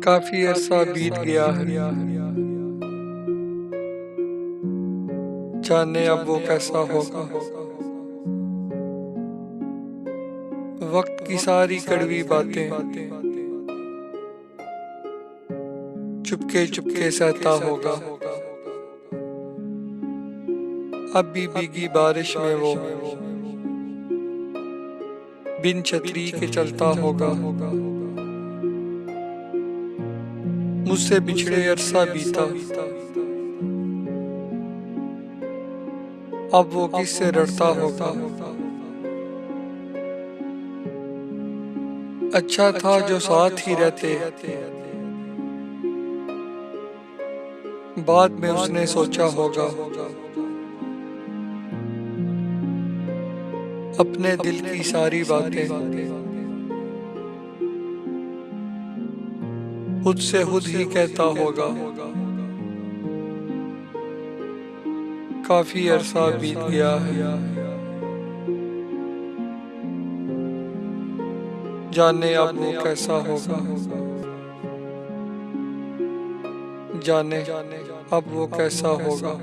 काफी अरसा बीत गया है, जाने अब वो कैसा होगा। वक्त की सारी कड़वी बातें चुपके चुपके सहता होगा। अब भी भीगी बारिश में वो बिन छतरी के चलता होगा। मुझसे बिछड़े अरसा बीता, अब वो किससे लड़ता होगा। अच्छा था जो साथ ही रहते, बाद में उसने सोचा होगा। अपने दिल की सारी बातें खुद से खुद ही कहता होगा। काफी अरसा बीत गया है, जाने अब वो कैसा होगा। जाने अब वो कैसा होगा।